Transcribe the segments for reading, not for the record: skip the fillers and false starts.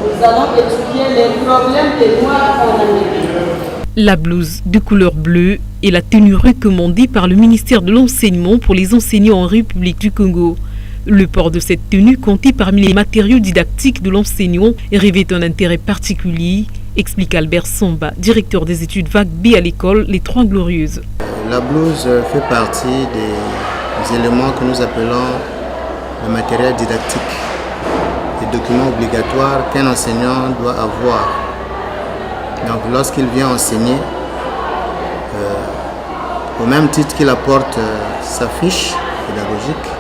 Nous allons étudier les problèmes des Noirs en Amérique. La blouse de couleur bleue est la tenue recommandée par le ministère de l'Enseignement pour les enseignants en République du Congo. Le port de cette tenue, compté parmi les matériaux didactiques de l'enseignant, revêt un intérêt particulier, explique Albert Samba, directeur des études vague B à l'école Les Trois Glorieuses. La blouse fait partie des éléments que nous appelons le matériel didactique, les documents obligatoires qu'un enseignant doit avoir. Donc lorsqu'il vient enseigner, au même titre qu'il apporte sa fiche pédagogique,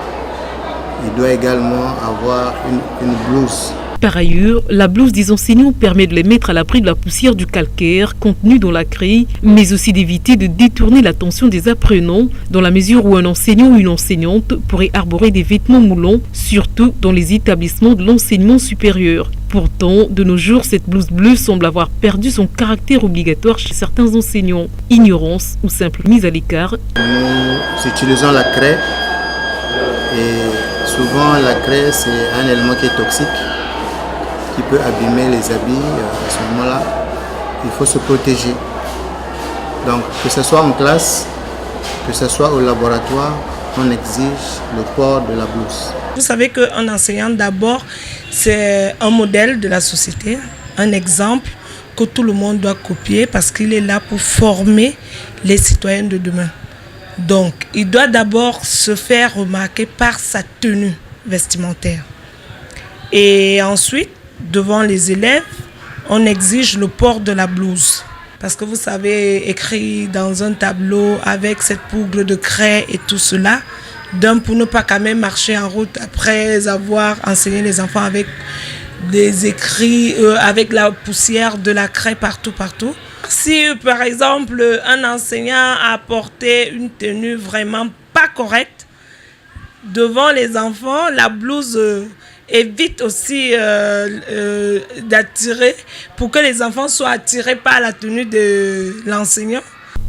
il doit également avoir une blouse. Par ailleurs, la blouse des enseignants permet de les mettre à l'abri de la poussière du calcaire contenue dans la craie, mais aussi d'éviter de détourner l'attention des apprenants dans la mesure où un enseignant ou une enseignante pourrait arborer des vêtements moulants, surtout dans les établissements de l'enseignement supérieur. Pourtant, de nos jours, cette blouse bleue semble avoir perdu son caractère obligatoire chez certains enseignants. Ignorance ou simple mise à l'écart. Nous utilisons la craie et souvent la craie c'est un élément qui est toxique, qui peut abîmer les habits. À ce moment-là, il faut se protéger. Donc, que ce soit en classe, que ce soit au laboratoire, on exige le port de la blouse. Vous savez qu'un enseignant, d'abord, c'est un modèle de la société, un exemple que tout le monde doit copier parce qu'il est là pour former les citoyens de demain. Donc, il doit d'abord se faire remarquer par sa tenue vestimentaire. Et ensuite, devant les élèves, on exige le port de la blouse. Parce que vous savez, écrit dans un tableau avec cette poudre de craie et tout cela, pour ne pas quand même marcher en route après avoir enseigné les enfants avec des écrits, avec la poussière de la craie partout. Si par exemple un enseignant a porté une tenue vraiment pas correcte devant les enfants, la blouse évite aussi d'attirer, pour que les enfants soient attirés par la tenue de l'enseignant.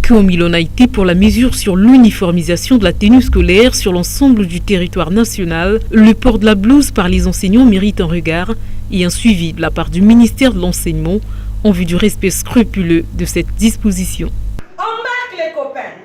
Comme il en a été pour la mesure sur l'uniformisation de la tenue scolaire sur l'ensemble du territoire national, le port de la blouse par les enseignants mérite un regard et un suivi de la part du ministère de l'Enseignement en vue du respect scrupuleux de cette disposition. On marque les copains.